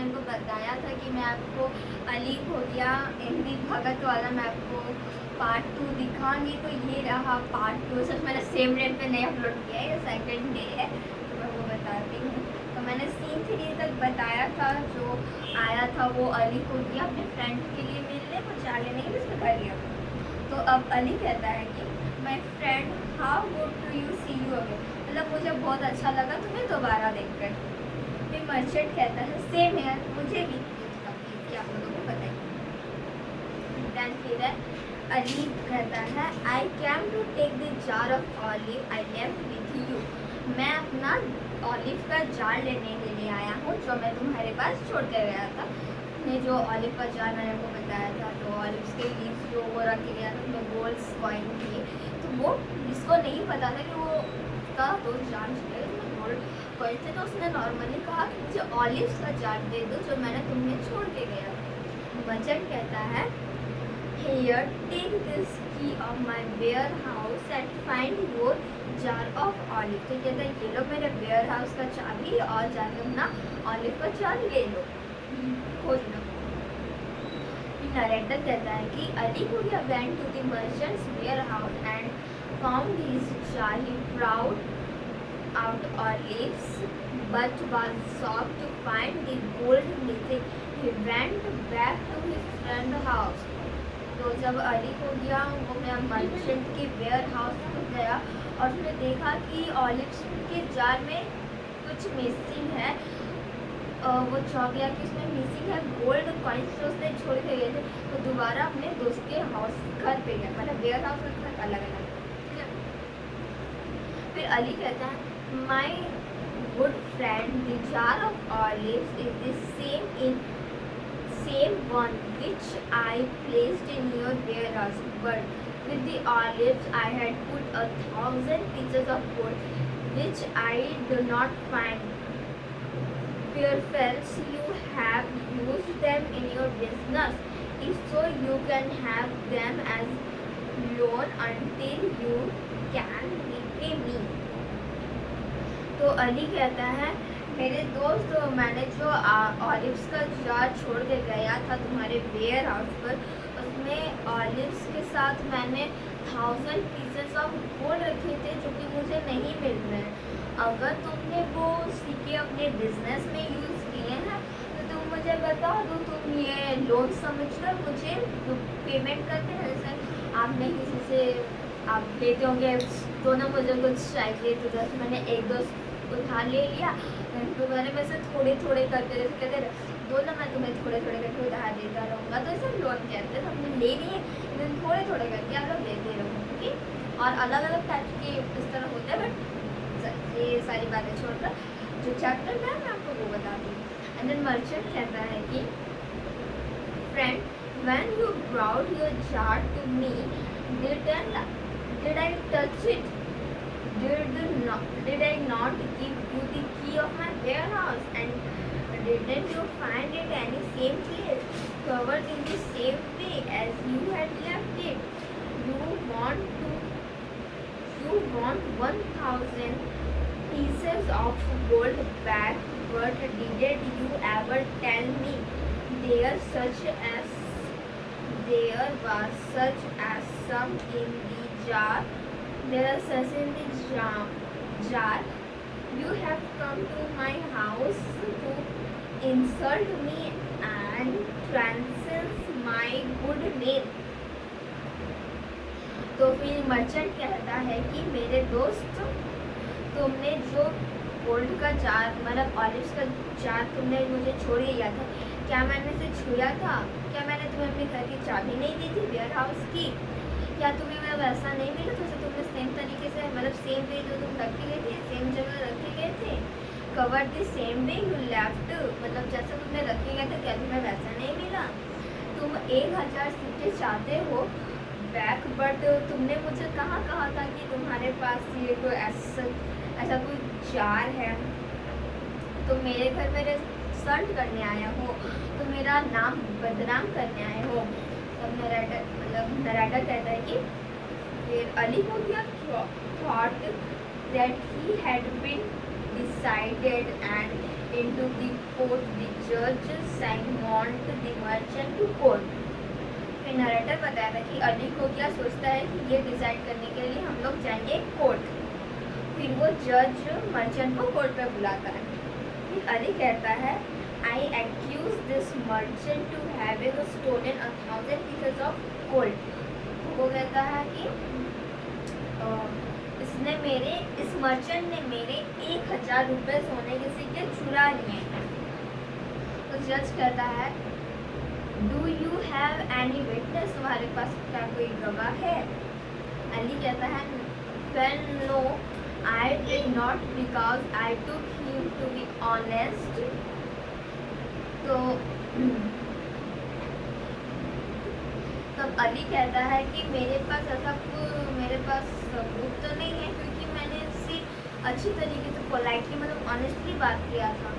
मेरे को बताया था कि मैं आपको अली खोदिया हिंदी भगत वाला मैं आपको पार्ट 2 दिखाऊंगी। तो ये रहा पार्ट 2। सच मैंने सेम डेट पे नहीं अपलोड किया है, ये सेकंड डे है तो मैं वो बताती हूँ। तो मैंने सीन 3 तक बताया था, जो आया था वो अली खोदिया अपने फ्रेंड के लिए मिलने को चाले नहीं उसको कर लिया। तो अब अली कहता है कि my friend how good to you see you again, मतलब मुझे बहुत अच्छा लगा तुम्हें दोबारा देखकर। फिर मर्चेंट कहता है सेम है मुझे भी, क्या आप लोगों को बताइए। देन फिर है अली कहता है I came to take the jar of olive I left with you, मैं अपना ऑलिव का जार लेने के लिए आया हूँ जो मैं तुम्हारे पास छोड़ कर गया था। ने जो ऑलिव का जार मैंने आपको बताया था, तो ऑलिव के लीव्स जो वो रख के गया था उसमें गोल्ड कॉइन थी, तो वो जिसको नहीं पता था कि वो का दोस्त जान चुके उसमें गोल्ड कॉइन थे, तो उसने नॉर्मली कहा कि मुझे ऑलिव का जार दे दो जो मैंने तुम्हें छोड़ के गया। वचन कहता है here take this key of my warehouse and find your jar of olive, तो कहता है ये लो मेरे वेयर हाउस का चाबी और जाके अपना ऑलिव का जार ले लो, खोज लो। नरेटर कहता है कि अली खोदिया went to the merchants warehouse and found his jar. He brought out olives but was shocked to find the gold missing. He went back to his friend's house. तो जब अली खोदिया वो मेरा मर्चेंट के ware house में गया और उसने देखा कि ऑलिव्स के जार में कुछ मिसिंग है, वो चौंक गया कि उसमें मिसिंग है गोल्ड कॉइन्स जो उसने छोड़ के गए थे। तो दोबारा अपने दोस्त के हाउस घर पे गया, मतलब वेयर हाउस और घर अलग अलग। फिर अली कहता है my good friend the jar of olives is the same one which I placed in your warehouse, but with the olives I had put 1,000 pieces of gold which I do not find. Fearfels you have used them in your business. If so, you can have them as loan until you can repay me. तो अली कहता है मेरे दोस्त मैंने जो olives का jar छोड़ के गया था तुम्हारे वेयर हाउस पर, उसमें ऑलिव्स के साथ मैंने 1,000 पीसेस ऑफ गोल्ड रखे थे जो कि मुझे नहीं मिल रहे हैं। अगर तुमने वो सिक्के अपने बिजनेस में यूज़ किए हैं तो तुम मुझे बता दो, तुम ये लोन समझकर मुझे पेमेंट करते हैं। जैसे आपने किसी से आप देते होंगे तो ना मुझे कुछ चाहिए तो जैसे मैंने एक दो उधार ले लिया तो मैंने वैसे थोड़े थोड़े करके जैसे कहते दो ना मैं तुम्हें थोड़े थोड़े करके उधार देता रहूँगा, तो इसे लोन कहते हैं। हमने ले लिए लेकिन थोड़े थोड़े करके आप लोग देते रहूँगी और अलग अलग टाइप के इस तरह होते हैं। बट ये सारी बातें छोड़कर जो चैप्टर है मैं आपको वो बता दूँ। एंड देन मर्चेंट कहता है कि friend when you brought your jar to me did I touch it? Did I not give you the key of my warehouse? And didn't you find it any same place, covered in the same way as you had left it? You want 1,000 pieces of gold back, but didn't you ever tell me there was such as some in the jar? There are such in the jar. You have come to my house to insult me and transcends my good name. तो फिर merchant कहता है कि मेरे दोस्त तुमने जो gold का जार मतलब ऑलिव्स का जार तुमने मुझे छोड़ दिया था, क्या मैंने इसे छुआ था? क्या मैंने तुम्हें अपने घर की चाबी नहीं दी थी वेयर हाउस की? क्या तुम्हें मैं वैसा नहीं मिला जैसे तुमने सेम तरीके से मतलब सेम वे जो तुम रखे गए थे सेम जगह रखे गए थे, cover the same way you left, मतलब जैसा तुमने रखे गए थे क्या तुम्हें वैसा नहीं मिला? तुम 1,000 सिक्के चाहते हो बैक, बट तुमने मुझे कहाँ कहा था कि तुम्हारे पास ये कोई ऐसा कोई जार है, तो मेरे घर मेरे सर्ट करने आया हो, तो मेरा नाम बदनाम करने आए हो। तब नरेटर कहता है कि फिर Ali Khodiya thought that he had been decided and into the escort the judge Simon the merchant to court. फिर नरेटर बताया था कि अली खोगिया सोचता है कि ये डिसाइड करने के लिए हम लोग जाएंगे कोर्ट। फिर वो जज मर्चेंट को कोर्ट पे बुलाता है। फिर अली कहता है I accuse this merchant to having stolen 1000 pieces of gold। वो कहता है कि इस मर्चेंट ने मेरे 1000 रुपये सोने के सिक्के चुरा लिए हैं। तो जज कहता है do you have any witness, तुम्हारे पास क्या कोई गवाह है? अली कहता है well no I did not because I took him to be honest. तो तब अली कहता है कि मेरे पास सबूत तो नहीं है, क्योंकि मैंने इससे अच्छी तरीके से पोलाइटली मतलब ऑनेस्टली बात किया था।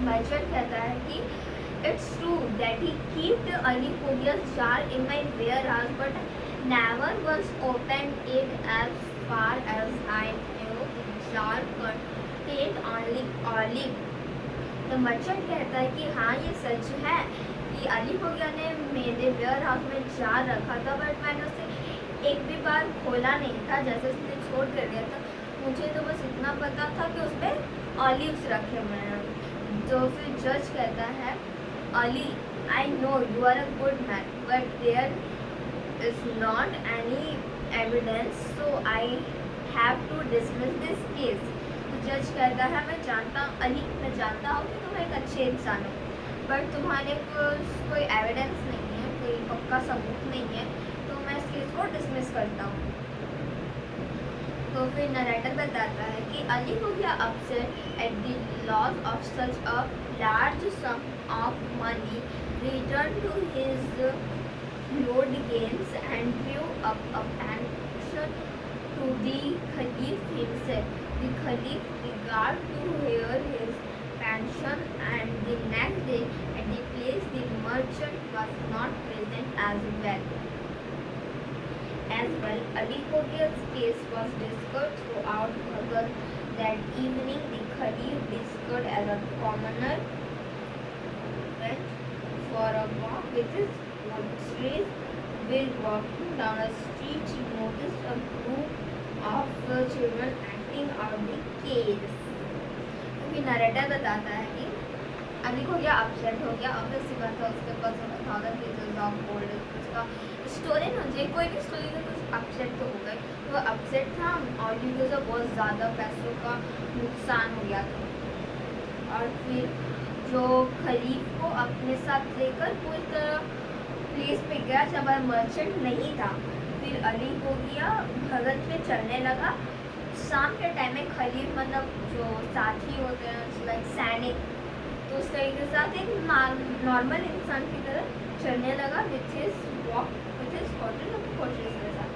मर्चेंट कहता है कि it's true that he keeped Ali Khogia's jar in my warehouse but never was opened it as far as I knew the jar contained only olive। तो मर्चेंट कहता है कि हाँ ये सच है कि अली खोगिया ने मेरे वेयर हाउस में जार रखा था, बट मैंने उसे एक भी बार खोला नहीं था, जैसे उसने छोड़ कर दिया था। मुझे तो बस इतना पता था कि उस पर ऑलिव्स रखे हुए हैं। तो फिर जज कहता है Ali I know you are a good man but there is not any evidence so I have to dismiss this case. तो जज कहता है मैं जानता हूँ कि तुम एक अच्छे इंसान हो, बट तुम्हारे पास कोई एविडेंस नहीं है, कोई पक्का सबूत नहीं है, तो मैं इस केस को डिसमिस करता हूँ। तो फिर नरेटर बताता है कि अली को क्या upset at the loss of such a large sum of money return to his lodgings and drew up a petition to the caliph himself. The caliph regard to hear his pension, and the next day at the place the merchant was not present as well. Ali Khogiya's case was discussed throughout Bhagat. That evening the Khalif discussed as a commoner went for a walk with his groceries. While walking down a street, he noticed a group of children acting out the case. फिर narrator बताता है कि Ali खोगिया upset हो गया। Obviously बात है, उसके पास 1000 pieces of gold उसका स्टोलन हो जाए, कोई भी स्टोरी में कुछ अपसेट तो हो गए। वो अपसेट था और क्योंकि उसे बहुत ज़्यादा पैसों का नुकसान हो गया था। और फिर जो खलीफ को अपने साथ लेकर पूरी तरह प्लेस पे गया जब मर्चेंट नहीं था। फिर अली खोगिया भगत पे चलने लगा। शाम के टाइम में खलीफ मतलब जो साथी होते हैं लाइक सैनिक, तो उस तरीके के साथ एक नॉर्मल इंसान की तरह चलने लगा विथ हिज horses के साथ।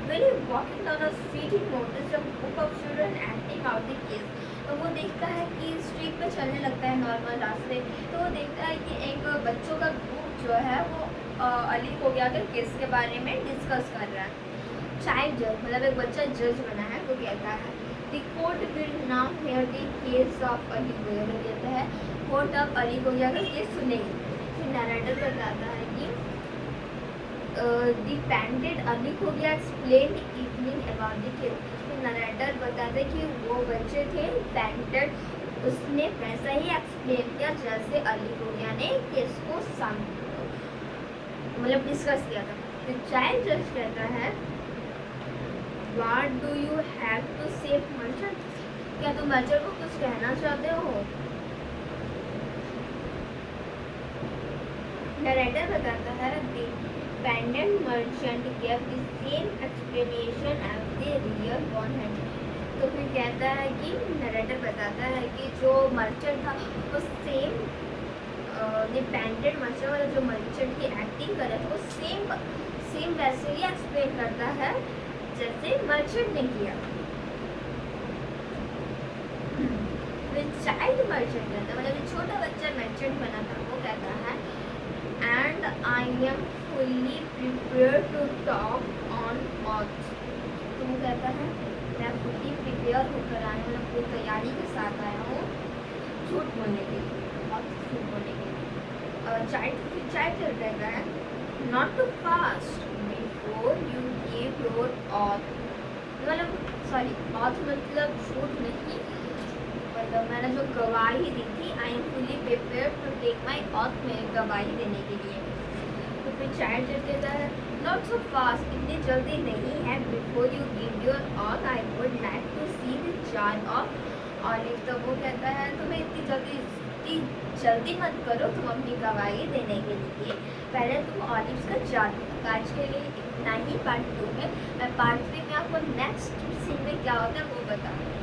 When he walking down the street, he noticed a group of children acting out the case। तो वो देखता है कि स्ट्रीट पे चलने लगता है नॉर्मल रास्ते, तो वो देखता है कि एक बच्चों का ग्रुप जो है वो अली खोगिया के केस के बारे में डिस्कस कर रहा है। चाइल्ड जज मतलब एक बच्चा जज बना है, वो कहता है the court will now hear the case of Ali Khogia. वो कहता है कोर्ट अब अली खोगिया का केस सुनेगी। फिर नरेटर बताता है कि the painted Ali Khogia explain evening about the case. फिर नरेटर बताते कि वो बच्चे थे पैंटेड, उसने वैसा ही एक्सप्लेन किया जैसे अली खोगिया ने केस को मतलब डिस्कस किया था। फिर चाइल्ड जज कहता है What do you have to say merchant? क्या तुम मर्चेंट को कुछ कहना चाहते हो? नरेटर बताता है the pendant merchant gave the same explanation as the real one had। तो फिर कहता है कि नरेटर बताता है कि जो मर्चेंट था वो सेम the pendant merchant वाला जो मर्चेंट की एक्टिंग कर रहा था वो सेम वैसे ही एक्सप्लेन करता है जैसे मर्चेंट ने किया। चाइल्ड मर्चेंट कहता है मतलब छोटा बच्चा मर्चेंट बना था, वो कहता है and I am fully prepare to talk on oath. तो वो कहता है मैं फुल्ली प्रिपेयर होकर आया, मतलब पूरी तैयारी के साथ आया हूँ झूठ बोलने के लिए। शूट होने के लिए। चाइल्ड चल रहता है, not too fast before you give your oath, मतलब सॉरी ऑथ मतलब शूट नहीं, मतलब मैंने जो गवाही दी थी, I am fully prepare to take my oath में गवाही देने के लिए। तो फिर चाइल्ड जब कहता है नॉट सो फास्ट, इतनी जल्दी नहीं है, before you give your oath I would like to see the jar of olive. तो वो कहता है तुम्हें इतनी जल्दी मत करो तुम अपनी गवाही देने के लिए, पहले तुम ऑलिव्स का जार दो। आज के लिए इतना ही पार्ट 2 में। मैं पार्ट 3 में आपको नेक्स्ट सीन में क्या होता है वो बताऊँगी।